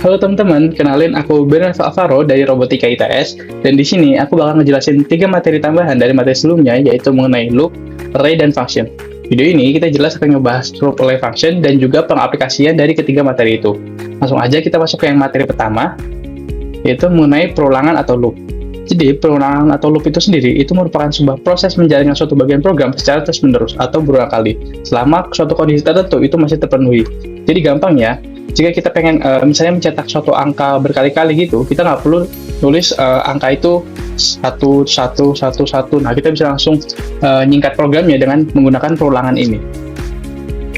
Halo teman-teman, kenalin aku Bernard Alvaro dari Robotika ITS, dan di sini aku bakal ngejelasin 3 materi tambahan dari materi sebelumnya, yaitu mengenai loop, array, dan function. Video ini kita jelas akan ngebahas loop, array, function, dan juga pengaplikasian dari ketiga materi itu. Langsung aja kita masuk ke yang materi pertama, yaitu mengenai perulangan atau loop. Jadi, perulangan atau loop itu sendiri itu merupakan sebuah proses menjalankan suatu bagian program secara terus-menerus atau berulang kali, selama suatu kondisi tertentu itu masih terpenuhi. Jadi gampangnya, jika kita pengen misalnya mencetak suatu angka berkali-kali gitu, kita nggak perlu nulis angka itu 1111. Nah, kita bisa langsung nyingkat programnya dengan menggunakan perulangan ini.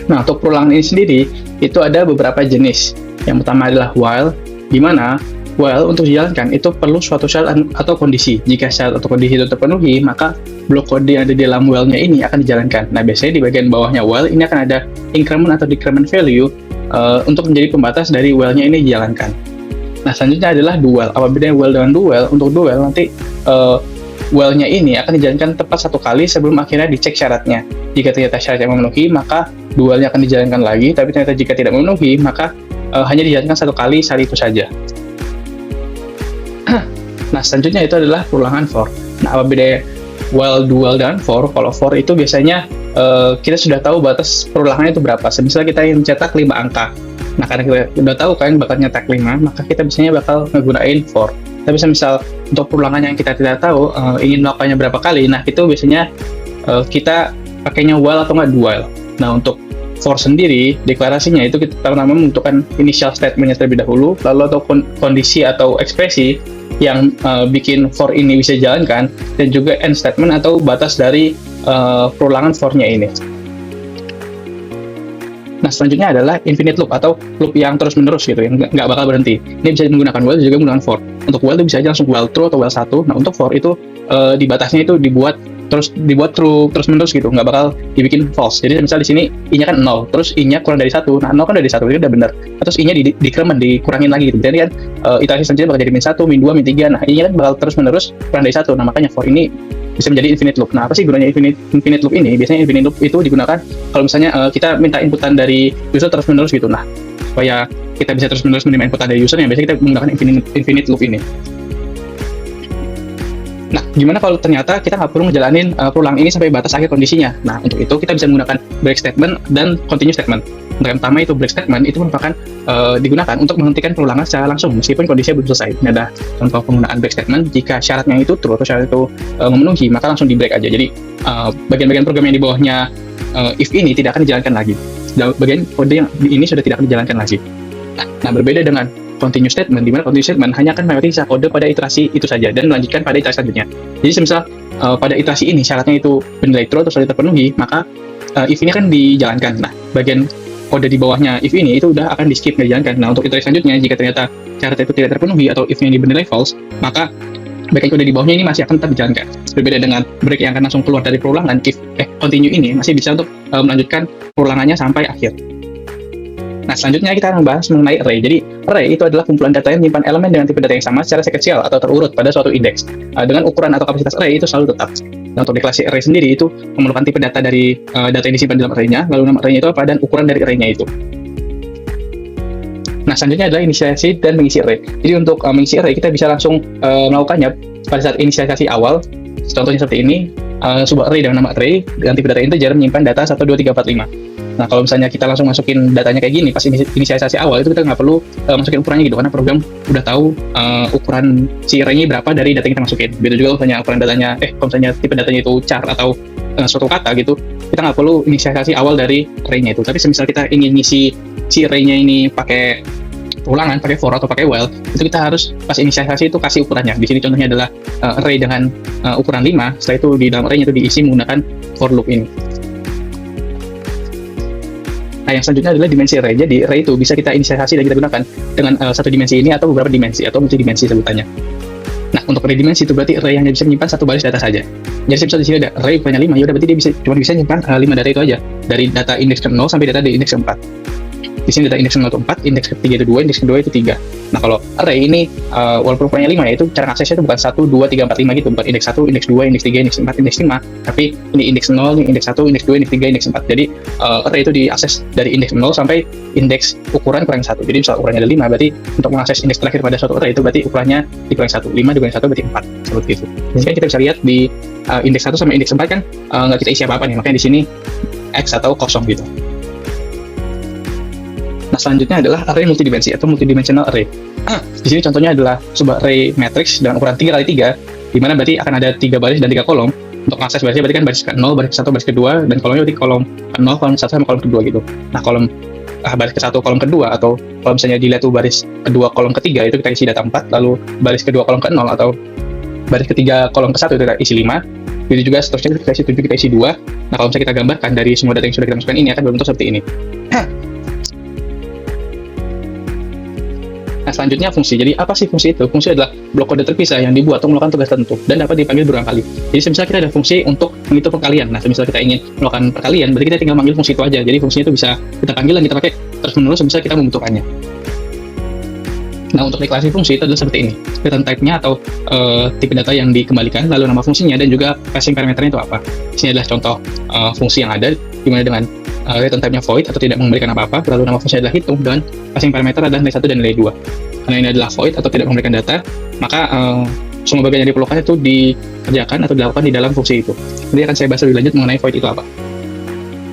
Nah, untuk perulangan ini sendiri, itu ada beberapa jenis. Yang pertama adalah while, di mana while untuk dijalankan itu perlu suatu syarat atau kondisi. Jika syarat atau kondisi itu terpenuhi, maka blok kode yang ada di dalam while-nya ini akan dijalankan. Nah, biasanya di bagian bawahnya while ini akan ada increment atau decrement value untuk menjadi pembatas dari while-nya ini dijalankan. Nah, selanjutnya adalah do while. Apa bedanya while dengan do while? Untuk do while nanti while-nya ini akan dijalankan tepat satu kali sebelum akhirnya dicek syaratnya. Jika ternyata syaratnya memenuhi, maka do while-nya akan dijalankan lagi. Tapi ternyata jika tidak memenuhi, maka hanya dijalankan satu kali saat itu saja. Nah, selanjutnya itu adalah perulangan for. Nah, apa bedanya while, do while, dan for? Kalau for itu biasanya kita sudah tahu batas perulangannya itu berapa. Misalnya kita ingin mencetak 5 angka. Nah, karena kita sudah tahu kan bakal nyetak 5, maka kita biasanya bakal ngegunain for. Tapi misal untuk perulangan yang kita tidak tahu, ingin melakukannya berapa kali, nah itu biasanya kita pakainya while atau nggak do while. Nah, untuk for sendiri, deklarasinya itu kita pertama membutuhkan initial statement-nya terlebih dahulu, lalu atau kondisi atau ekspresi yang bikin for ini bisa dijalankan, dan juga end statement atau batas dari perulangan for-nya ini. Nah, selanjutnya adalah infinite loop atau loop yang terus-menerus gitu, yang nggak bakal berhenti. Ini bisa menggunakan while juga menggunakan for. Untuk while itu bisa aja langsung while true atau while 1. Nah, untuk for itu di batasnya itu dibuat true terus-menerus gitu, nggak bakal dibikin false. Jadi misal di sini i-nya kan 0, terus i-nya kurang dari 1. Nah, 0 kan dari 1, itu udah benar. Terus i-nya decrement, dikurangin lagi gitu. Jadi kan iterasi selanjutnya bakal jadi min 1, min 2, min 3. Nah, i-nya kan bakal terus-menerus kurang dari 1. Nah, makanya for ini bisa menjadi infinite loop. Nah, apa sih gunanya infinite loop ini? Biasanya infinite loop itu digunakan kalau misalnya kita minta inputan dari user terus-menerus gitu. Nah, supaya kita bisa terus-menerus menerima inputan dari user, yang biasanya kita menggunakan infinite loop ini. Nah, gimana kalau ternyata kita nggak perlu ngejalanin perulangan ini sampai batas akhir kondisinya? Nah, untuk itu kita bisa menggunakan break statement dan continue statement. Untuk yang pertama itu break statement, itu merupakan digunakan untuk menghentikan perulangan secara langsung meskipun kondisinya belum selesai. Ini ada contoh penggunaan break statement. Jika syaratnya itu true atau syarat itu memenuhi, maka langsung di break aja. Jadi bagian-bagian program yang di bawahnya if ini tidak akan dijalankan lagi. Bagian kode yang ini sudah tidak akan dijalankan lagi. Nah, berbeda dengan continue statement, di mana continue statement hanya akan melewati sisa kode pada iterasi itu saja dan melanjutkan pada iterasi selanjutnya. Jadi misal pada iterasi ini syaratnya itu bernilai true atau sudah terpenuhi, maka if ini akan dijalankan. Nah, bagian kode di bawahnya if ini itu udah akan di skip, nggak dijalankan. Nah, untuk iterasi selanjutnya jika ternyata syarat itu tidak terpenuhi atau if ini bernilai false, maka bagian kode di bawahnya ini masih akan tetap dijalankan. Berbeda dengan break yang akan langsung keluar dari perulangan, if continue ini masih bisa untuk melanjutkan perulangannya sampai akhir. Nah, selanjutnya kita akan membahas mengenai array. Jadi, array itu adalah kumpulan data yang menyimpan elemen dengan tipe data yang sama secara sekuensial atau terurut pada suatu indeks. Dengan ukuran atau kapasitas array itu selalu tetap. Nah, untuk deklarasi array sendiri itu memerlukan tipe data dari data yang disimpan dalam array-nya, lalu nama array-nya itu apa, dan ukuran dari array-nya itu. Nah, selanjutnya adalah inisiasi dan mengisi array. Jadi, untuk mengisi array, kita bisa langsung melakukannya pada saat inisialisasi awal. Contohnya seperti ini, sebuah array dengan nama array, dengan tipe data integer menyimpan data 1, 2, 3, 4, 5. Nah, kalau misalnya kita langsung masukin datanya kayak gini, pas inisialisasi awal, itu kita nggak perlu masukin ukurannya gitu, karena program udah tahu ukuran si array-nya berapa dari data yang kita masukin. Begitu juga kalau misalnya ukuran datanya, kalau misalnya tipe datanya itu char atau suatu kata gitu, kita nggak perlu inisialisasi awal dari array-nya itu. Tapi semisal kita ingin ngisi si array-nya ini pakai ulangan, pakai for atau pakai while, itu kita harus pas inisialisasi itu kasih ukurannya. Di sini contohnya adalah array dengan ukuran 5, setelah itu di dalam array-nya itu diisi menggunakan for loop ini. Nah, yang selanjutnya adalah dimensi array. Jadi, array itu bisa kita inisialisasi dan kita gunakan dengan satu dimensi ini atau beberapa dimensi atau multidimensi sebutannya. Nah, untuk array dimensi itu berarti array yang bisa menyimpan satu baris data saja. Jadi, misalnya di sini ada array ukurannya 5, ya udah berarti dia cuma bisa menyimpan 5 data itu aja. Dari data indeks ke 0 sampai data di indeks ke 4. Di sini data indeks ke 0 itu 4, indeks ke 3 itu 2, indeks ke 2 itu 3. Nah, kalau array ini walaupun ukurannya 5 ya, itu cara aksesnya itu bukan 1, 2, 3, 4, 5 gitu, bukan indeks 1, indeks 2, indeks 3, indeks 4, indeks 5, tapi ini indeks 0, ini indeks 1, indeks 2, indeks 3, indeks 4. Jadi array itu diakses dari indeks 0 sampai indeks ukuran kurang 1. Jadi misal ukurannya ada 5, berarti untuk mengakses indeks terakhir pada suatu array itu berarti ukurannya dikurang 1. 5 dikurang 1 berarti 4, seperti itu. Jadi kan kita bisa lihat di indeks 1 sampai indeks 4 kan nggak kita isi apa-apa nih, makanya di sini X atau kosong gitu. Nah, selanjutnya adalah array multidimensi atau multidimensional array. Di sini contohnya adalah sebuah array matrix dengan ukuran 3x3, di mana berarti akan ada 3 baris dan 3 kolom. Untuk akses barisnya berarti kan baris ke-0, baris ke-1, baris ke-2, dan kolomnya berarti kolom ke-0, kolom ke-1, sama kolom ke-2 gitu. Nah, kolom baris ke-1, kolom ke-2, atau kalau misalnya dilihat tuh baris ke-2, kolom ke-3, itu kita isi data 4, lalu baris ke-2, kolom ke-0, atau baris ke-3, kolom ke-1 itu kita isi 5. Begitu juga seterusnya kita isi 7, kita isi 2. Nah, kalau misalnya kita gambarkan dari semua data yang sudah kita masukkan ini akan berbentuk seperti ini. Nah, selanjutnya fungsi. Jadi apa sih fungsi itu? Fungsi adalah blok kode terpisah yang dibuat untuk melakukan tugas tertentu dan dapat dipanggil berulang kali. Jadi misalnya kita ada fungsi untuk menghitung perkalian. Nah, misalnya kita ingin melakukan perkalian, berarti kita tinggal manggil fungsi itu aja. Jadi fungsinya itu bisa kita panggil dan kita pakai terus-menerus misalnya kita membutuhkannya. Nah, untuk deklarasi fungsi itu adalah seperti ini. Return type-nya atau tipe data yang dikembalikan, lalu nama fungsinya, dan juga passing parameternya itu apa. Di sini adalah contoh fungsi yang ada, dimana dengan return type-nya void atau tidak memberikan apa-apa, lalu nama fungsinya adalah hitung, dan passing parameter adalah nilai 1 dan nilai 2. Karena ini adalah void atau tidak memberikan data, maka semua bagian yang diperlukan itu dikerjakan atau dilakukan di dalam fungsi itu. Nanti akan saya bahas lebih lanjut mengenai void itu apa.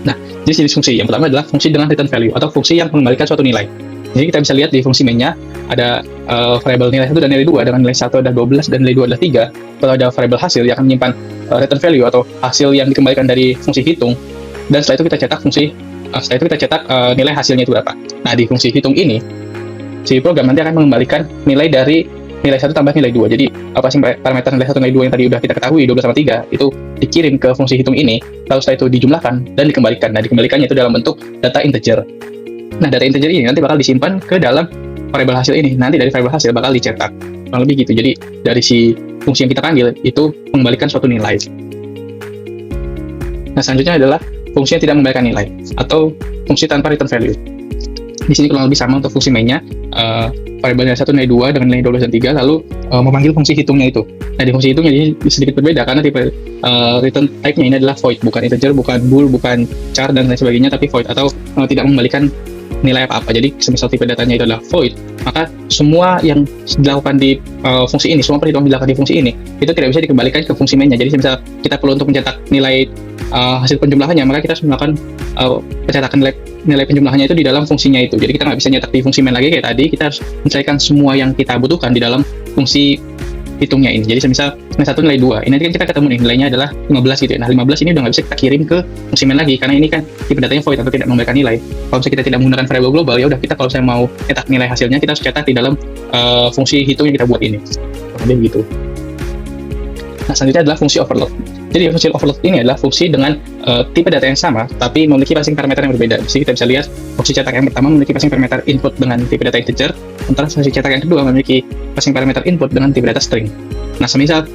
Nah, jadi jenis fungsi. Yang pertama adalah fungsi dengan return value atau fungsi yang mengembalikan suatu nilai. Jadi kita bisa lihat di fungsi mainnya ada variabel nilai 1 dan nilai 2, dengan nilai 1 adalah 12 dan nilai 2 adalah 3. Lalu ada variabel hasil yang akan menyimpan return value atau hasil yang dikembalikan dari fungsi hitung, dan setelah itu kita cetak nilai hasilnya itu berapa. Nah, di fungsi hitung ini si program nanti akan mengembalikan nilai dari nilai 1 tambah nilai 2. Jadi apa sih parameter nilai 1 nilai 2 yang tadi udah kita ketahui 12 sama 3 itu dikirim ke fungsi hitung ini, lalu setelah itu dijumlahkan dan dikembalikan. Nah, dikembalikannya itu dalam bentuk data integer. Nah, data integer ini nanti bakal disimpan ke dalam variabel hasil ini. Nanti dari variabel hasil bakal dicetak. Kurang lebih gitu. Jadi dari si fungsi yang kita panggil itu mengembalikan suatu nilai. Nah, selanjutnya adalah fungsi yang tidak mengembalikan nilai atau fungsi tanpa return value. Di sini kurang lebih sama untuk fungsi mainnya, variabel nilai 1, nilai 2 dengan nilai 12 dan 3, lalu memanggil fungsi hitungnya itu. Nah, di fungsi hitungnya ini sedikit berbeda karena tipe return type-nya ini adalah void, bukan integer, bukan bool, bukan char dan lain sebagainya, tapi void atau tidak mengembalikan nilai apa-apa. Jadi semisal tipe datanya itu adalah void, maka semua yang dilakukan di fungsi ini, semua perhitungan dilakukan di fungsi ini, itu tidak bisa dikembalikan ke fungsi mainnya. Jadi semisal kita perlu untuk mencetak nilai hasil penjumlahannya, maka kita harus melakukan pencetakan nilai penjumlahannya itu di dalam fungsinya itu. Jadi kita nggak bisa nyetak di fungsi main lagi kayak tadi, kita harus mencarikan semua yang kita butuhkan di dalam fungsi hitungnya ini. Jadi semisal nilai 1 nilai 2, ini nanti kan kita ketemu nih nilainya adalah 15 gitu ya. Nah, 15 ini udah nggak bisa kita kirim ke fungsi main lagi karena ini kan tipe datanya void atau tidak memberikan nilai. Kalau misalnya kita tidak menggunakan variabel global, ya udah kita kalau saya mau cetak nilai hasilnya, kita harus cetak di dalam fungsi hitung yang kita buat ini. Jadi begitu. Nah, selanjutnya adalah fungsi overload. Jadi fungsi overload ini adalah fungsi dengan tipe data yang sama tapi memiliki passing parameter yang berbeda. Jadi kita bisa lihat fungsi cetak yang pertama memiliki passing parameter input dengan tipe data integer, sementara fungsi cetak yang kedua memiliki passing parameter input dengan tipe data string. Nah, semisal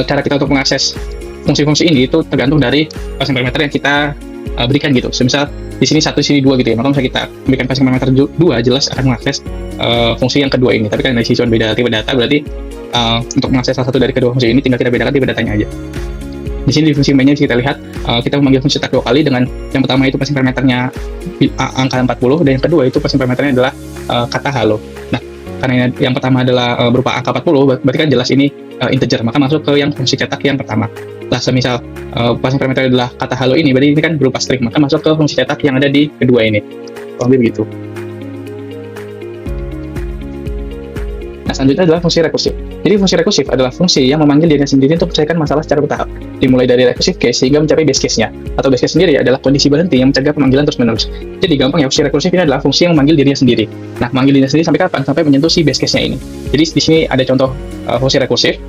cara kita untuk mengakses fungsi-fungsi ini itu tergantung dari passing parameter yang kita berikan gitu. Semisal di sini 1, di sini 2 gitu ya, maka misalnya kita berikan passing parameter 2, jelas akan mengakses fungsi yang kedua ini. Tapi kan dari sisi beda tipe data, berarti untuk mengakses salah satu dari kedua fungsi ini tinggal kita bedakan tipe datanya aja. Di sini di fungsi mainnya kita lihat kita memanggil fungsi cetak 2 kali dengan yang pertama itu passing parameternya angka 40, dan yang kedua itu passing parameternya adalah kata halo. Nah, karena yang pertama adalah berupa angka 40, berarti kan jelas ini integer, maka masuk ke yang fungsi cetak yang pertama. Nah, semisal passing parameter adalah kata halo ini, berarti ini kan berupa string, maka masuk ke fungsi cetak yang ada di kedua ini. Kurang lebih begitu. Nah, selanjutnya adalah fungsi rekursif. Jadi fungsi rekursif adalah fungsi yang memanggil dirinya sendiri untuk menyelesaikan masalah secara bertahap, dimulai dari recursive case hingga mencapai base case-nya. Atau base case sendiri adalah kondisi berhenti yang mencegah pemanggilan terus-menerus. Jadi gampang ya, fungsi rekursif ini adalah fungsi yang memanggil dirinya sendiri. Nah, memanggil dirinya sendiri sampai kapan? Sampai menyentuh si base case-nya ini. Jadi di sini ada contoh fungsi rekursif,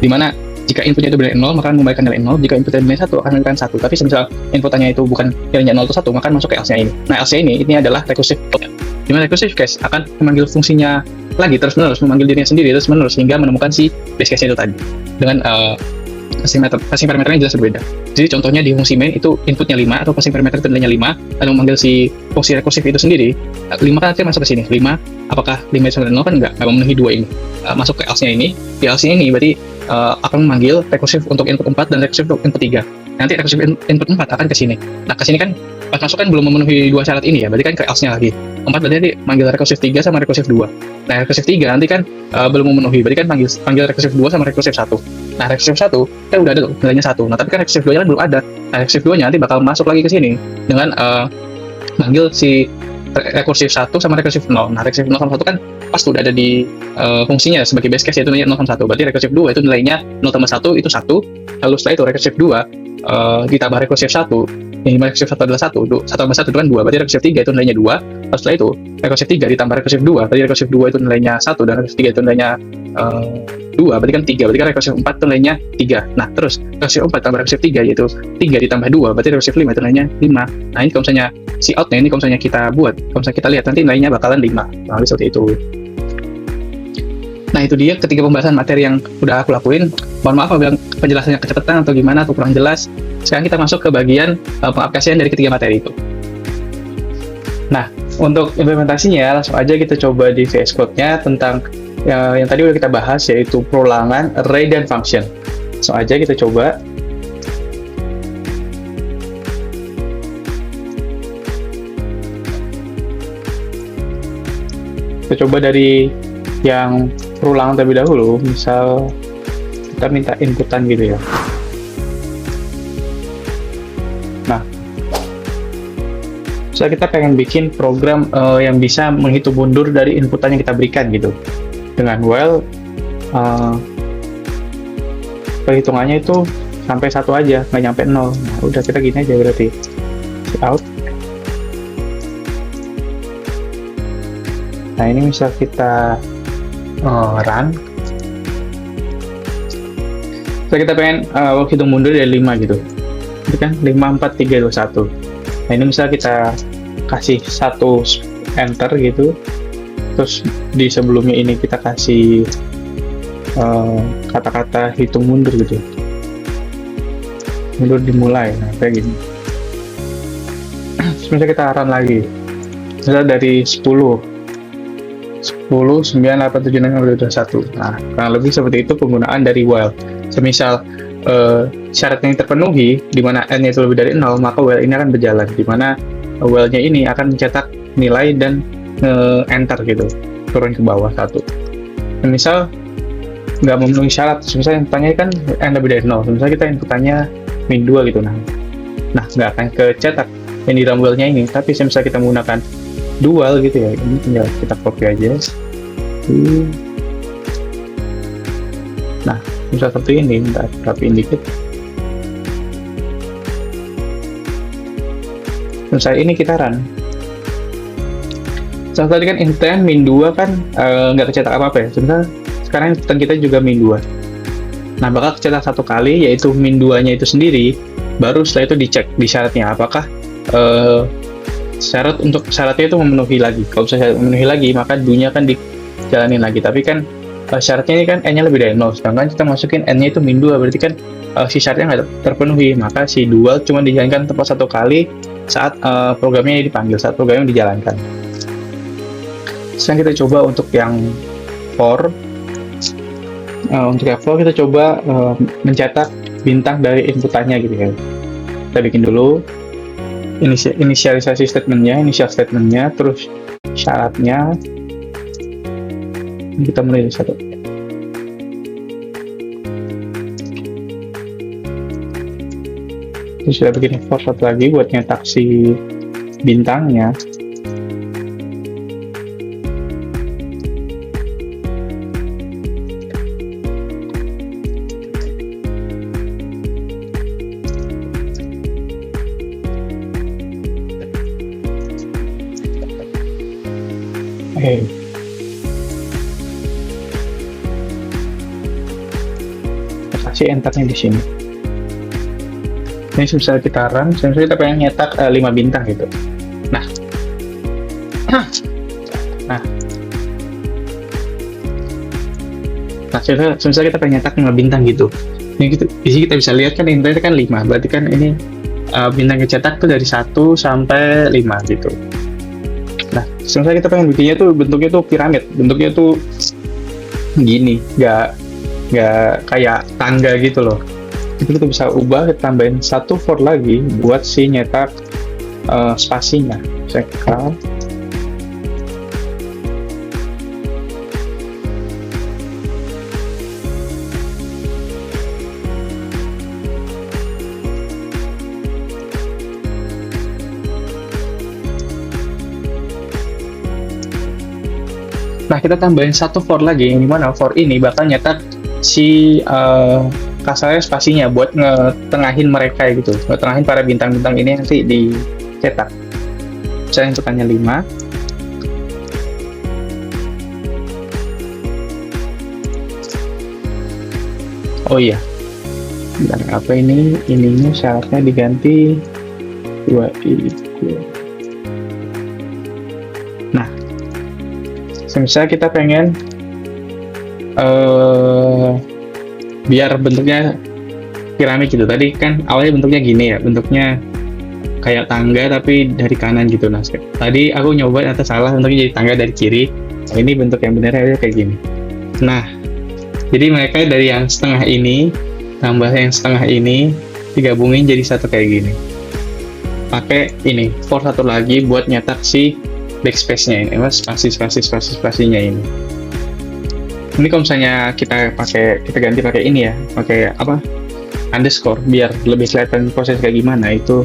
di mana jika inputnya itu bernilai 0, maka akan memberikan nilai 0. Jika inputnya bernilai 1, akan memberikan 1. Tapi semisal inputannya itu bukan nilainya 0 atau 1, maka masuk ke else-nya ini. Nah, else-nya ini adalah recursive. Di mana recursive case akan memanggil fungsinya lagi terus-menerus, memanggil dirinya sendiri terus-menerus hingga menemukan si base case-nya itu tadi. Dengan passing parameternya jelas berbeda. Jadi contohnya di fungsi main itu inputnya 5 atau passing parameter itu nilainya 5, lalu memanggil si fungsi rekursif itu sendiri, 5 kan nanti masuk ke sini. 5 apakah 5 sama 0 kan nggak memenuhi 2 ini. Masuk ke else-nya ini, di else-nya ini berarti akan memanggil rekursif untuk input 4 dan rekursif untuk input 3. Nanti rekursif input 4 akan ke sini. Nah, ke sini kan pas masuk kan belum memenuhi 2 syarat ini ya, berarti kan ke else-nya lagi. 4 berarti nanti manggil rekursif 3 sama rekursif 2. Nah, rekursif 3 nanti kan belum memenuhi, berarti kan panggil rekursif 2 sama rekursif 1. Nah, rekursif 1 kan udah ada tuh nilainya 1. Nah, tapi kan rekursif 2 nya kan belum ada. Nah, rekursif 2 nya nanti bakal masuk lagi ke sini dengan manggil si rekursif 1 sama rekursif 0. Nah, rekursif 0 sama 1 kan pas udah ada di fungsinya sebagai base case, yaitu nilainya 0 sama 1. Berarti rekursif 2 itu nilainya 0 tambah 1 itu 1. Lalu setelah itu rekursif 2 ditambah rekursif 1, yang dimana rekursif 1 adalah 1 tambah 1 itu kan 2, berarti rekursif 3 itu nilainya 2. Lalu setelah itu rekursif 3 ditambah rekursif 2, berarti rekursif 2 itu nilainya 1 dan rekursif 3 itu nilainya 2, berarti kan 3, berarti kan rekursif 4 itu nilainya 3. Nah, terus rekursif 4 tambah rekursif 3 yaitu 3 ditambah 2, berarti rekursif 5 itu nilainya 5. Nah, ini kalau misalnya si outnya ini kalau misalnya kita buat, kalau misalnya kita lihat nanti nilainya bakalan 5. Nah, seperti itu. Nah, itu dia ketiga pembahasan materi yang udah aku lakuin. Mohon maaf apabila penjelasannya kecepatan atau gimana atau kurang jelas. Sekarang kita masuk ke bagian pengaplikasian dari ketiga materi itu. Nah, untuk implementasinya langsung aja kita coba di VS Code-nya tentang yang tadi udah kita bahas, yaitu perulangan, array, dan function. Langsung aja kita coba. Kita coba dari yang perulangan terlebih dahulu, misal kita minta inputan gitu ya. Nah, misalnya kita pengen bikin program yang bisa menghitung mundur dari inputan yang kita berikan gitu, dengan while perhitungannya itu sampai 1 aja, nggak nyampe 0. Nah, udah kita gini aja berarti out. Nah, ini misal kita run, so kita pengen hitung mundur dari 5 gitu, itu kan 5, 4, 3, 2, 1. Nah, ini misal kita kasih 1 enter gitu, terus di sebelumnya ini kita kasih kata-kata hitung mundur gitu, mundur dimulai. Nah, kayak gini. Terus misalnya kita run lagi, misalnya dari 10, 9, 8, 7, 6, 5, 4, 3, 2, 1. Nah, kurang lebih seperti itu penggunaan dari while. Semisal syarat yang terpenuhi, di mana n-nya itu lebih dari 0, maka while ini akan berjalan, di mana while-nya ini akan mencetak nilai dan enter gitu, turun ke bawah 1. Dan misal nggak memenuhi syarat, misalnya inputannya kan n lebih dari 0, misalnya kita inputannya min 2 gitu, nah nggak akan kecetak yang di dalam while-nya ini. Tapi misalnya kita menggunakan dual gitu ya, ini tinggal kita copy aja. Nah, misal seperti ini, kita rapiin dikit. Misalnya ini kita run. So, tadi kan inputan min 2 kan nggak kecetak apa-apa ya. Sebenarnya sekarang inputan kita juga min 2. Nah, bakal kecetak 1 kali, yaitu min 2-nya itu sendiri. Baru setelah itu dicek di syaratnya apakah syaratnya itu memenuhi lagi. Kalau misalnya memenuhi lagi, maka do-nya kan dijalanin lagi. Tapi kan syaratnya ini kan n-nya lebih dari 0, sedangkan kita masukin n-nya itu min 2, berarti kan si syaratnya nggak terpenuhi, maka si dual cuma dijalankan tepat 1 kali saat programnya dipanggil, saat programnya dijalankan. Sekarang kita coba untuk yang for. Untuk yang for kita coba mencetak bintang dari inputannya gitu ya. Kita bikin dulu inisialisasi initial statementnya, terus syaratnya kita mulai dari 1. Terus kita bikin for 1 lagi buat nyetak si bintangnya. Kasih enternya di sini. Ini misalnya kita run, misalnya kita pengen nyetak 5 bintang gitu. Nah, misalnya kita pengen nyetak 5 bintang gitu. Ini kita, di sini kita bisa lihat kan inputnya kan 5, berarti kan ini bintang cetak tuh dari 1 sampai 5 gitu. Nah, sebenarnya kita pengen bikinnya tuh bentuknya tuh piramid, bentuknya tuh gini, nggak kayak tangga gitu loh. Jadi kita bisa ubah, kita tambahin satu for lagi buat si nyetak spasinya. Cekal. Nah, kita tambahin satu for lagi, yang dimana for ini bakal nyetak si kasarnya spasinya buat ngetengahin mereka gitu, ngetengahin para bintang-bintang ini nanti dicetak. Misalnya inputannya 5. Oh iya, bentar, apa ini? Ininya syaratnya diganti 2 itu. Nah, misalnya kita pengen biar bentuknya piramid gitu. Tadi kan awalnya bentuknya gini ya, bentuknya kayak tangga tapi dari kanan gitu. Nah, tadi aku nyoba atau salah, bentuknya jadi tangga dari kiri. Nah, ini bentuk yang benernya kayak gini. Nah, jadi mereka dari yang setengah ini tambah yang setengah ini digabungin jadi satu kayak gini. Pakai ini for satu lagi buat nyetak si backspace-nya ini, spasinya ini. Ini kalau misalnya kita ganti pakai ini ya, pakai apa? Underscore, biar lebih kelihatan proses kayak gimana, itu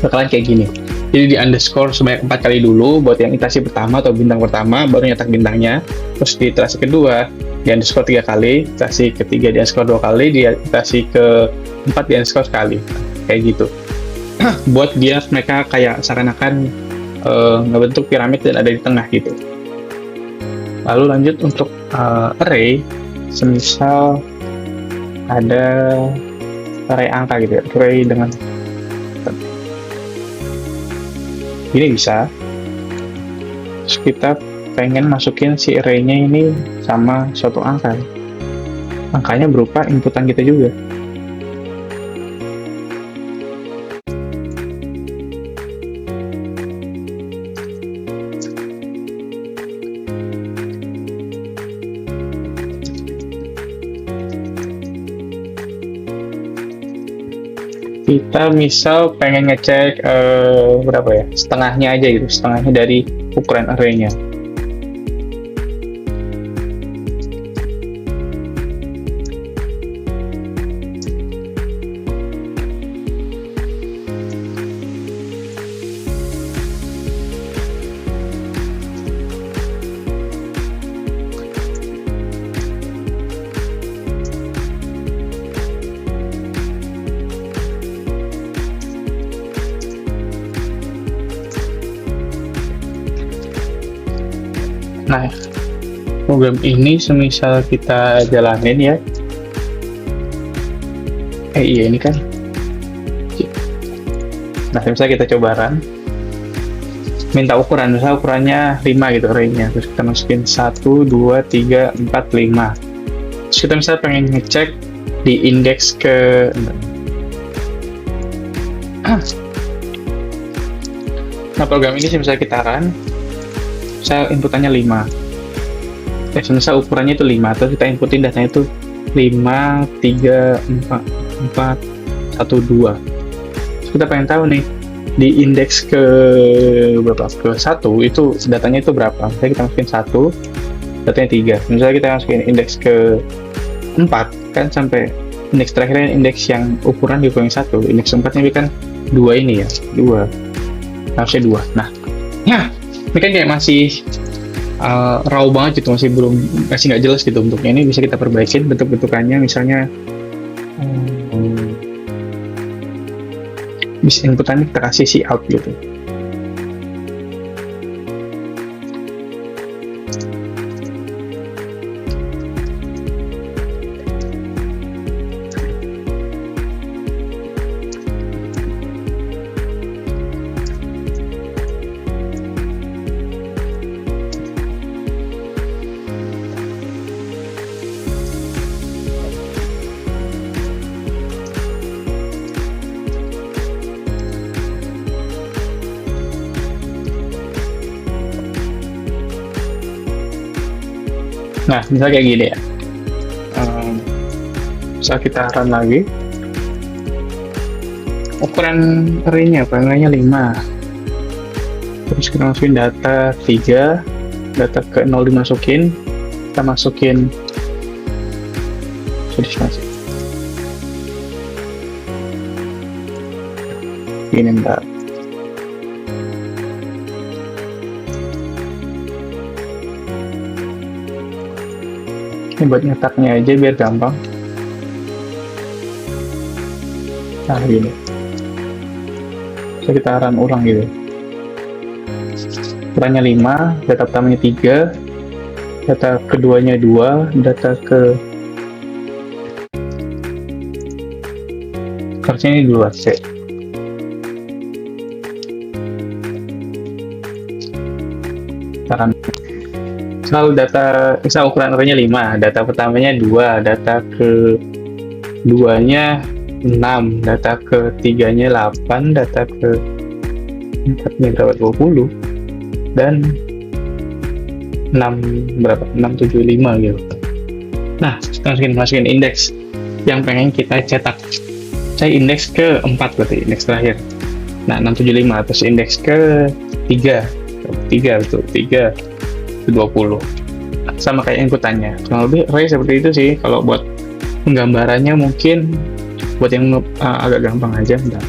bakalan kayak gini. Jadi di underscore sebanyak 4 kali dulu buat yang iterasi pertama atau bintang pertama, baru nyetak bintangnya. Terus di iterasi kedua di underscore 3 kali, iterasi ketiga di underscore 2 kali, di iterasi keempat di underscore sekali, kayak gitu. Buat dia mereka kayak seakan-akan ngebentuk piramid dan ada di tengah gitu. Lalu lanjut untuk array, semisal ada array angka gitu ya, array dengan ini bisa. Terus kita pengen masukin si array-nya ini sama suatu angka. Angkanya berupa inputan kita juga. Kita misal pengen ngecek berapa ya, setengahnya aja gitu, setengahnya dari ukuran array-nya. Nah, program ini semisal kita jalanin ya. Iya ini kan. Nah, misalnya kita coba run. Minta ukuran, misalnya ukurannya 5 gitu array-nya. Terus kita masukin 1, 2, 3, 4, 5. Terus kita misalnya pengen ngecek di indeks ke Nah, program ini misalnya kita run, saya inputannya 5. Misal ukurannya itu 5, terus kita inputin datanya itu 5, 3, 4, 1, 2. Terus kita pengen tahu nih, di indeks ke berapa? Ke 1, itu datanya itu berapa? Misalnya kita masukin 1, datanya 3. Misalnya kita masukin indeks ke 4, kan sampai indeks terakhirnya indeks yang ukuran di yang 1. Indeks 4-nya kan 2 ini ya, 2. Harusnya 2. Nah, ini kan kayak masih raw banget gitu, masih nggak jelas gitu bentuknya. Ini bisa kita perbaikin bentuk-bentukannya, misalnya bisa inputannya kita kasih si out gitu. Nah, misalnya kayak gini ya. Bisa kita run lagi. Ukuran array-nya, 5. Terus kita masukin data 3, data ke 0 dimasukin, kita masukin masih ini bentar. Ini buat nyetaknya aja biar gampang. Nah, gini. Bisa kita run ulang gitu. Ukurannya 5, data pertamanya 3, data keduanya 2, data ke harusnya ini 2 C. Misal ukuran array-nya 5, data pertamanya 2, data ke 2-nya 6, data ke 3-nya 8, data ke 4-nya berapa? 20, dan 675 gitu. Nah, kita masukin indeks yang pengen kita cetak. Saya indeks ke 4 berarti, indeks terakhir. Nah, 675, terus indeks ke 3 betul, 3 ke 20. Sama kayak inputannya. Kurang lebih array seperti itu sih. Kalau buat penggambarannya mungkin buat yang agak gampang aja, bentar.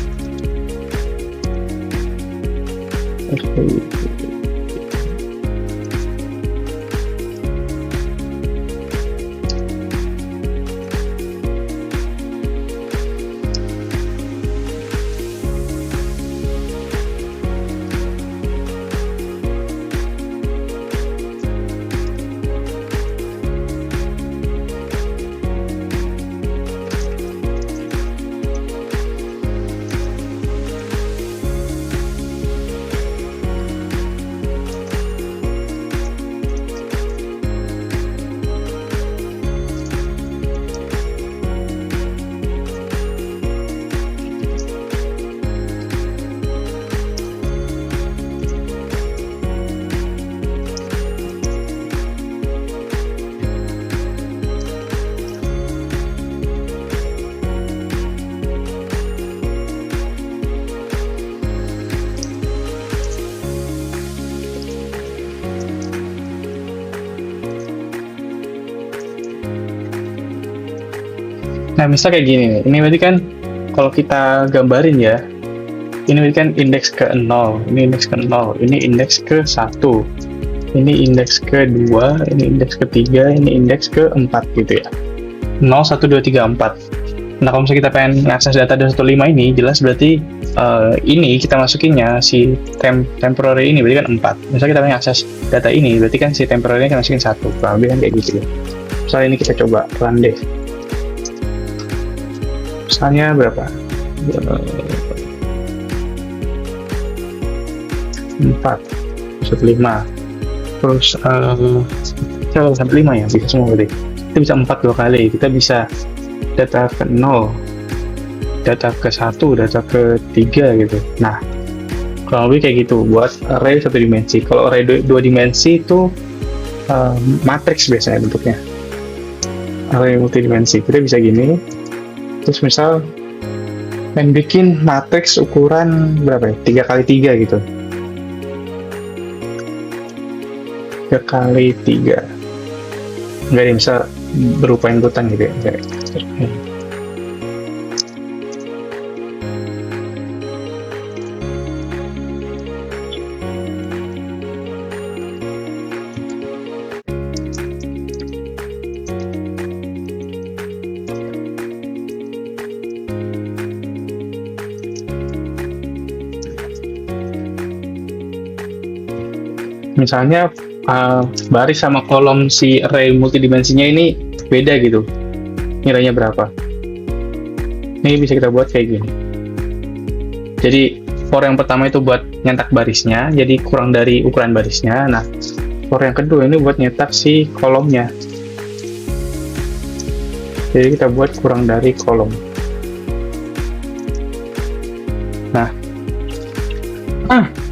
Nah, misal kayak gini nih. Ini berarti kan kalau kita gambarin ya, ini berarti kan indeks ke 0, ini indeks ke 0, ini indeks ke 1, ini indeks ke 2, ini indeks ke 3, ini indeks ke 4 gitu ya. 0, 1, 2, 3, 4. Nah, kalau misalnya kita pengen akses data 215 ini, jelas berarti ini kita masukinnya si temporary ini berarti kan 4. Misalnya kita pengen akses data ini, berarti kan si temporary ini kita masukin 1. Kurang lebih kan kayak gitu ya. Misalnya ini kita coba run deh. Misalnya berapa? 4 sampai 5. Terus sampai 5 ya, bisa semua berarti. Kita bisa 4 dua kali. Kita bisa data ke 0, data ke 1, data ke 3 gitu. Nah, kurang lebih kayak gitu buat array 1 dimensi. Kalau array 2 dimensi itu matriks biasanya bentuknya. Array multidimensi. Kita bisa gini. Terus misal pengen bikin matriks ukuran berapa ya? 3x3 gitu. 3x3. Enggak nih, misal berupa inputan gitu ya. Misalnya baris sama kolom si array multidimensinya ini beda gitu, nilainya berapa. Ini bisa kita buat kayak gini. Jadi for yang pertama itu buat nyetak barisnya, jadi kurang dari ukuran barisnya. Nah, for yang kedua ini buat nyetak si kolomnya, jadi kita buat kurang dari kolom.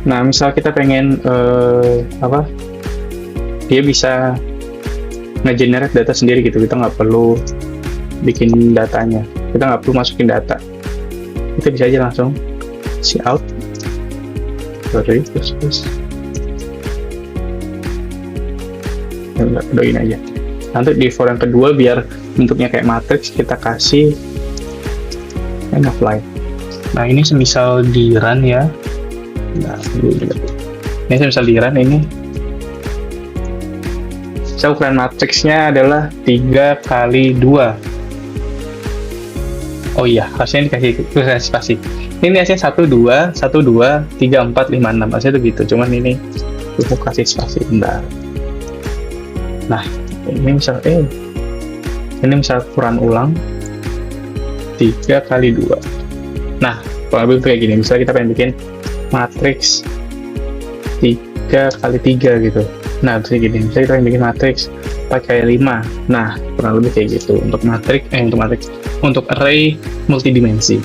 Nah, misal kita pengen dia bisa nge-generate data sendiri gitu. Kita nggak perlu bikin datanya, kita nggak perlu masukin data, kita bisa aja langsung cout, terus doain aja. Nanti di for yang kedua biar bentuknya kayak matrix, kita kasih end of line. Nah ini semisal di run ya, nah ini semisal di run, ini ukuran matriksnya adalah 3 kali 2. Oh iya, harusnya dikasih spasi. Ini hasilnya 1, 2, 1, 2, 3, 4, 5, 6. Harusnya itu gitu, cuman ini aku kasih spasi, bentar. Nah, ini misal ukuran ulang 3 kali 2. Nah, kalau lebih kayak gini, misalnya kita pengen bikin matriks 3 kali 3 gitu. Nah, terus gini, misalnya kita pengen bikin matriks 4 kali 5. Nah, kurang lebih kayak gitu untuk untuk array multidimensi.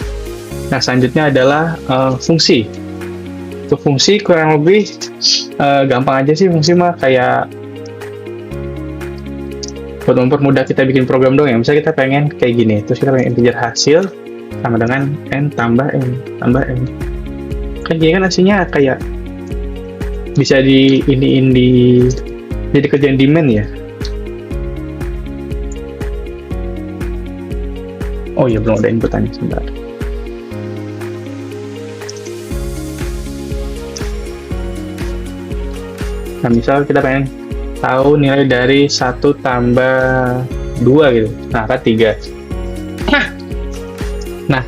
Nah, selanjutnya adalah fungsi. Untuk fungsi kurang lebih gampang aja sih, fungsi mah kayak buat mempermudah kita bikin program dong ya. Misalnya kita pengen kayak gini, terus kita pengen integer hasil sama dengan n tambah n tambah n. Kan gini kan hasilnya kayak bisa jadi kerjaan demand ya. Oh iya, belum ada inputannya, sebentar. Nah, misal kita pengen tahu nilai dari 1 tambah 2 gitu. Nah, kan 3. Nah,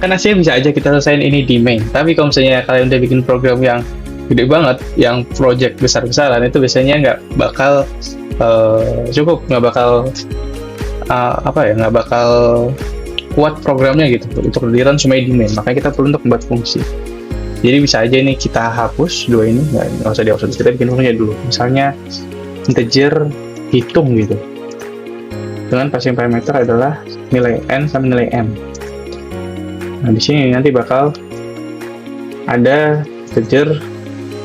kan hasilnya bisa aja kita selesaiin ini di main. Tapi kalau misalnya kalian udah bikin program yang gede banget, yang project besar-besaran, itu biasanya nggak bakal cukup, nggak bakal nggak bakal kuat programnya gitu untuk di run semuanya di main. Makanya kita perlu untuk membuat fungsi. Jadi bisa aja ini kita hapus dua ini, nggak usah dihapus, kita bikin fungsinya dulu. Misalnya integer hitung gitu, dengan passing parameter adalah nilai n sama nilai m. Nah, di sini nanti bakal ada integer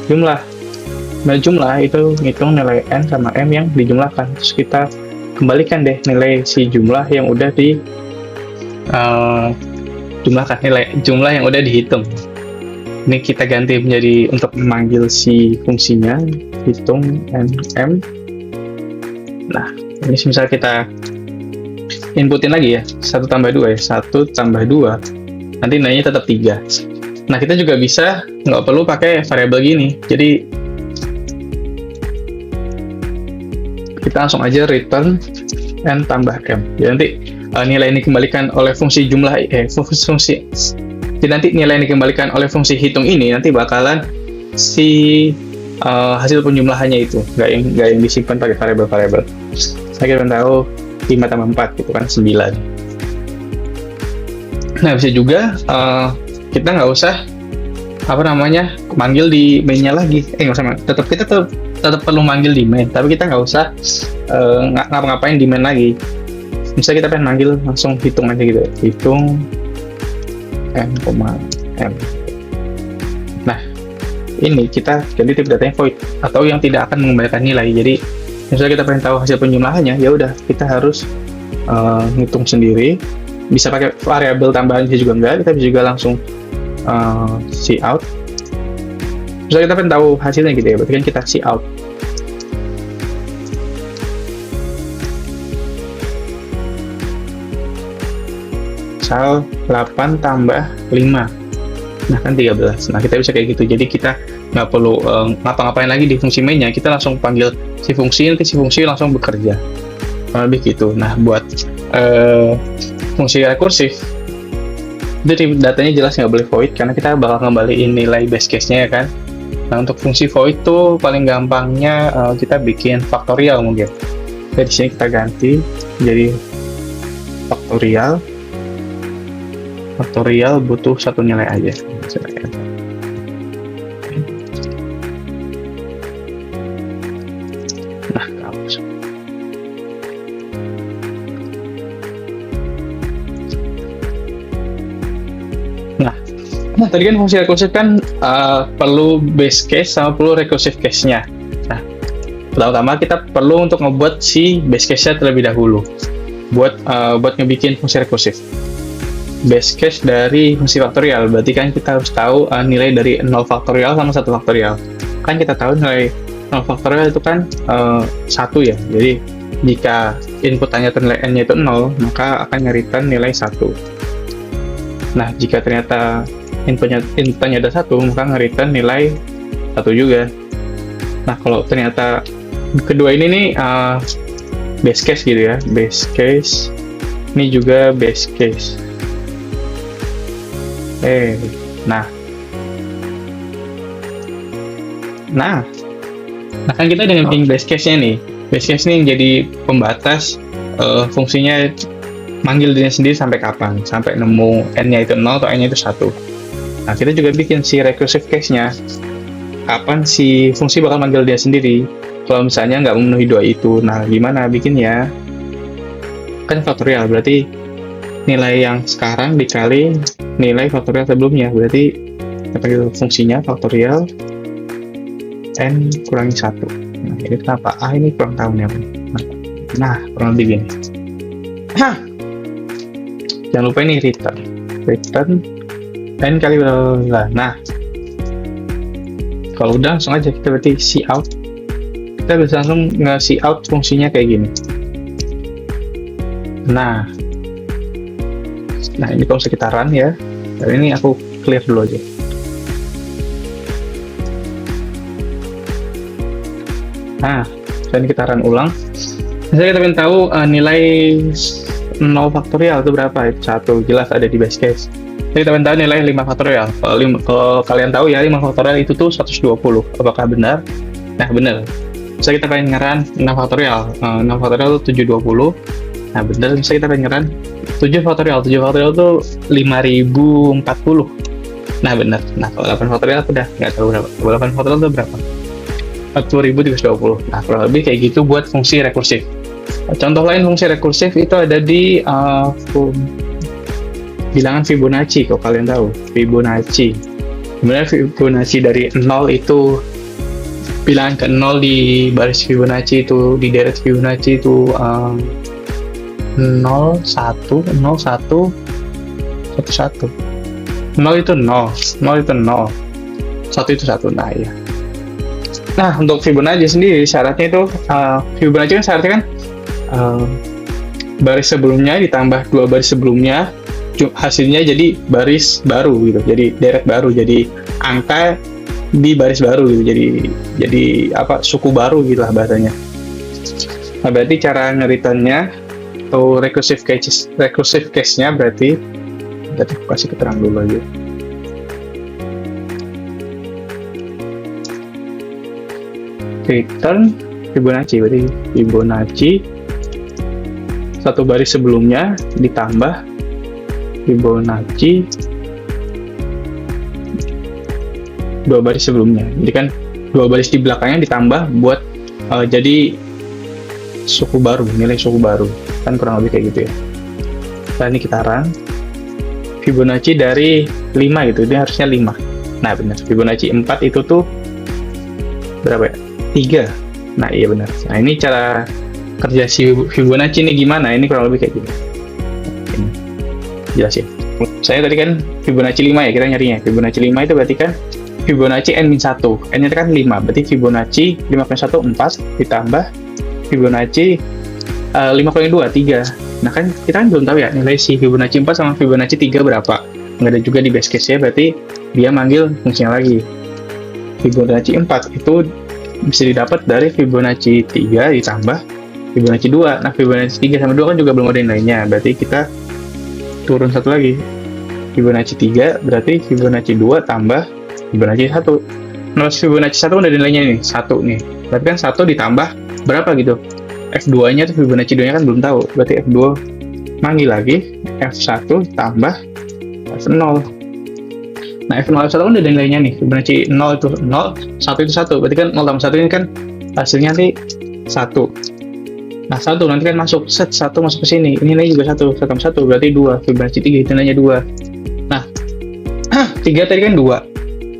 jumlah. Nah, jumlah itu ngitung nilai n sama m yang dijumlahkan. Terus kita kembalikan deh nilai si jumlah yang udah jumlahkan, nilai jumlah yang udah dihitung. Ini kita ganti menjadi untuk memanggil si fungsinya hitung m. Nah, ini misal kita inputin lagi ya, 1 tambah 2 ya, 1 tambah 2, nanti nilainya tetap 3. Nah, kita juga bisa nggak perlu pakai variabel gini, jadi kita langsung aja return n tambah m. Jadi nanti nilai ini dikembalikan oleh fungsi jumlah, jadi nanti nilai yang dikembalikan oleh fungsi hitung ini nanti bakalan si hasil penjumlahannya itu, nggak yang disimpan pakai variabel-variabel. Saya kira tahu 5 tambah 4 itu kan 9. Nah, bisa juga kita nggak usah manggil di mainnya lagi. Kita tetap perlu manggil di main, tapi kita nggak usah ngapa-ngapain di main lagi. Misalnya kita pengen manggil langsung hitung aja gitu, hitung n, m. Nah, ini kita ganti tipe datanya void atau yang tidak akan mengembalikan nilai. Jadi misalnya kita pengen tahu hasil penjumlahannya, ya udah kita harus ngitung sendiri. Bisa pakai variabel tambahan juga enggak, kita bisa juga langsung cout. Misalnya kita pengen tahu hasilnya gitu ya, berarti kan kita cout. Misal 8 tambah 5, nah kan 13. Nah, kita bisa kayak gitu, jadi kita nggak perlu ngapa-ngapain lagi di fungsi mainnya, kita langsung panggil si fungsi, nanti si fungsi langsung bekerja, lebih gitu. Nah, buat fungsi rekursif, jadi datanya jelas nggak boleh void, karena kita bakal ngembaliin nilai base case-nya ya kan. Nah, untuk fungsi void tuh paling gampangnya kita bikin faktorial mungkin. Jadi sini kita ganti jadi faktorial. Faktorial butuh satu nilai aja. Nah, hapus. Nah, tadi kan fungsi rekursif kan perlu base case sama perlu recursive case-nya. Nah, Pertama-tama kita perlu untuk ngebuat si base case-nya terlebih dahulu buat ngebikin fungsi rekursif. Base case dari fungsi faktorial, berarti kan kita harus tahu nilai dari 0 faktorial sama 1 faktorial. Kan kita tahu nilai 0 faktorial itu kan 1 ya, jadi jika input tanya nilai n-nya itu 0, maka akan nyarikan nilai 1. Nah, jika ternyata inputnya ada 1, maka ngeritan nilai 1 juga. Nah, kalau ternyata kedua ini nih base case gitu ya, base case, ini juga base case. Nah kan kita dengan base case-nya nih. Base case ini yang jadi pembatas fungsinya manggil dirinya sendiri sampai kapan, sampai nemu n-nya itu 0 atau n-nya itu 1. Nah, kita juga bikin si recursive case-nya, kapan si fungsi bakal manggil dia sendiri kalau misalnya nggak memenuhi dua itu. Nah, gimana bikinnya? Kan faktorial, berarti nilai yang sekarang dikali nilai faktorial sebelumnya, berarti kita panggil fungsinya faktorial n kurangi 1. Nah, ini kenapa? Ini kurang tahu nih. Nah, kurang lebih gini. Jangan lupa ini return n kali bla. Nah, kalau udah langsung aja kita berarti cout. Kita bisa langsung nge out fungsinya kayak gini. Nah ini kalau kita run ya. Dan ini aku clear dulu aja. Nah, dan kita run ulang. Misalnya kita ingin tahu nilai 0 faktorial itu berapa? Itu 1, jelas ada di base case. Jadi kita ingin tahu nilai 5 faktorial. Kalau kalian tahu ya, 5 faktorial itu tuh 120. Apakah benar? Nah, benar. Misalnya kita pengen ngeran 6 faktorial. 6 faktorial itu 720. Nah, benar. Misalnya kita pengen ngeran 7 faktorial. 7 faktorial itu 5040. Nah, benar. Nah, kalau 8 faktorial udah nggak tahu berapa. Kalau 8 faktorial itu berapa? 40.320. Nah, kurang lebih kayak gitu buat fungsi rekursif. Contoh lain fungsi rekursif itu ada di bilangan Fibonacci, kalau kalian tahu. Fibonacci. Sebenarnya Fibonacci dari 0 itu bilangan ke 0 di baris Fibonacci itu, di deret Fibonacci itu 0, 1, 0, 1, 1, 1. 0 itu 0, 0 itu 0, 1 itu 1. Nah, ya. Nah, untuk Fibonacci sendiri syaratnya itu Fibonacci kan syaratnya kan baris sebelumnya ditambah 2 baris sebelumnya, hasilnya jadi baris baru gitu, jadi deret baru, jadi angka di baris baru gitu, jadi apa, suku baru gitu lah bahasanya. Nah, berarti cara ngeritannya atau recursive case-nya berarti kasih keterangan dulu aja. Return Fibonacci, berarti Fibonacci satu baris sebelumnya ditambah Fibonacci 2 baris sebelumnya. Jadi kan 2 baris di belakangnya ditambah buat jadi suku baru, nilai suku baru. Kan kurang lebih kayak gitu ya. Nah, ini kita run Fibonacci dari 5 gitu, ini harusnya 5. Nah, benar. Fibonacci 4 itu tuh berapa ya? 3. Nah, iya benar. Nah, ini cara kerja si Fibonacci ini gimana? Ini kurang lebih kayak gini. Ini jelasin. Saya tadi kan Fibonacci 5 ya, kita nyarinya. Fibonacci 5 itu berarti kan Fibonacci n-1. N-nya kan 5, berarti Fibonacci 5 kali 1, 4, ditambah Fibonacci 5 kali 2, 3. Nah, kan kita kan belum tahu ya nilai si Fibonacci 4 sama Fibonacci 3 berapa. Nggak ada juga di base case-nya, berarti dia manggil fungsinya lagi. Fibonacci 4 itu bisa didapat dari Fibonacci 3 ditambah Fibonacci 2. Nah, Fibonacci 3 sama 2 kan juga belum ada nilainya, berarti kita turun satu lagi. Fibonacci 3 berarti Fibonacci 2 tambah Fibonacci 1. Nah, Fibonacci 1 udah nilainya nih, 1 nih. Berarti kan 1 ditambah berapa gitu? F2-nya tuh Fibonacci 2-nya kan belum tahu. Berarti F2 manggil lagi, F1 tambah F0. Nah, F0 F1 kan udah nilainya nih. Fibonacci 0 itu 0, 1 itu 1. Berarti kan 0 tambah 1 ini kan hasilnya nanti 1. Nah, 1 nanti kan masuk, set 1 masuk ke sini. Ini nilainya juga 1, 1 tambah 1 berarti 2. Fibonacci 3 itu nilainya 2. Nah, 3 tadi kan 2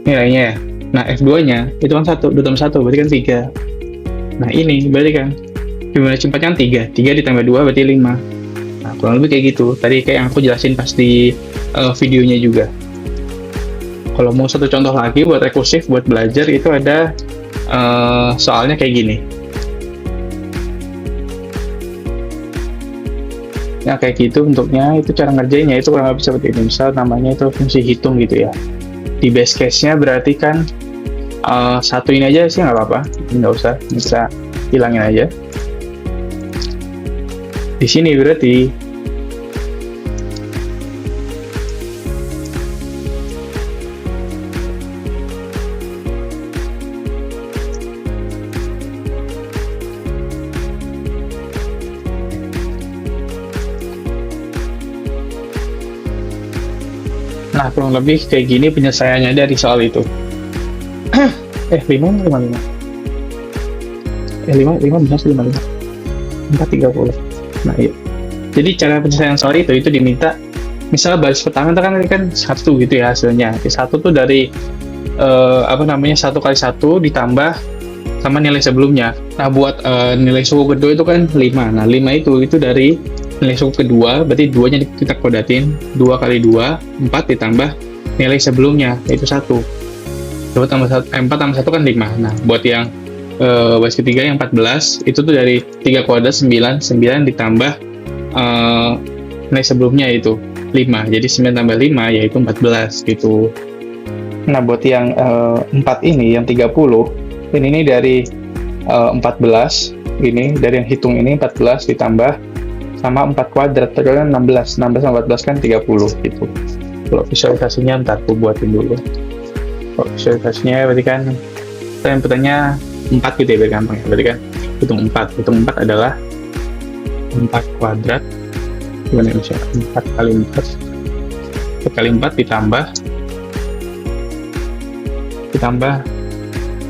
nilainya ya. Nah, F2-nya itu kan 1, 2 tambah 1 berarti kan 3. Nah ini berarti kan Fibonacci 4 kan 3 ditambah 2 berarti 5. Nah kurang lebih kayak gitu, tadi kayak yang aku jelasin pas di videonya juga. Kalau mau satu contoh lagi buat rekursif, buat belajar, itu ada soalnya kayak gini. Nah kayak gitu bentuknya, itu cara ngerjainnya itu kurang lebih seperti ini. Misal namanya itu fungsi hitung gitu ya. Di base case-nya berarti kan satu ini aja sih nggak apa-apa, nggak usah, bisa hilangin aja. Di sini berarti nah kurang lebih kayak gini penyelesaiannya dari soal itu. 5 benar sih 55. 4 30. Nah iya. Jadi cara penyelesaian soal itu diminta, misalnya baris pertama itu kan 1 gitu ya hasilnya. 1 tuh dari satu kali 1 ditambah sama nilai sebelumnya. Nah buat nilai suku kedua itu kan 5. Nah 5 itu dari nilai suku kedua, berarti 2-nya kita kodatin, 2 kali 2 4 ditambah nilai sebelumnya yaitu 1. 4 tambah 1 kan 5. Nah buat yang baris ketiga yang 14 itu tuh dari 3 kuadrat 9 ditambah nilai sebelumnya itu 5, jadi 9 tambah 5 yaitu 14 gitu. Nah buat yang 4 ini, yang 30 ini dari 14, ini dari yang hitung ini 14 ditambah sama 4 kuadrat, terus kan 16 sama 14 kan 30 gitu. Kalau visualisasinya ntar aku buatin dulu. Kalau visualisasinya berarti kan kita inputannya 4 gitu ya, biar gampang ya. Berarti kan hitung 4 adalah 4 kuadrat gimana ya, 4 kali 4 ditambah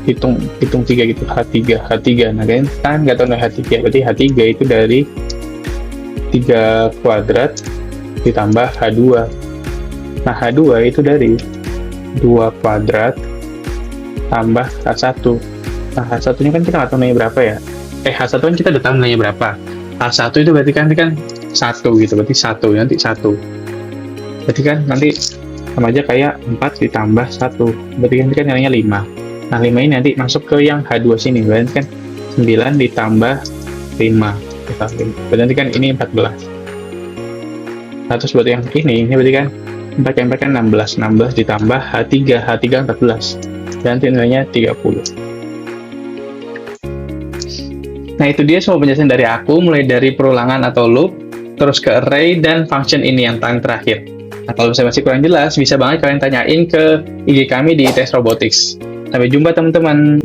hitung 3 gitu, H3. Nah kan nggak tahu nilai H3, berarti H3 itu dari 3 kuadrat ditambah H2. Nah H2 itu dari 2 kuadrat tambah H1. Nah H1 ini kan kita nggak tahu nilainya berapa ya. H1 kan kita udah tahu nilainya berapa. H1 itu berarti kan 1 gitu, berarti 1 nanti 1. Berarti kan nanti sama aja kayak 4 ditambah 1. Berarti kan nilainya 5. Nah 5 ini nanti masuk ke yang H2 sini, berarti kan 9 ditambah 5. Berarti kan ini 14. Nah terus buat yang ini berarti kan 4 kan 16 ditambah H3 14, dan nanti nilainya 30. Nah itu dia semua penjelasan dari aku, mulai dari perulangan atau loop, terus ke array, dan function ini yang paling terakhir. Nah kalau misalnya masih kurang jelas, bisa banget kalian tanyain ke IG kami di Tes Robotics. Sampai jumpa teman-teman.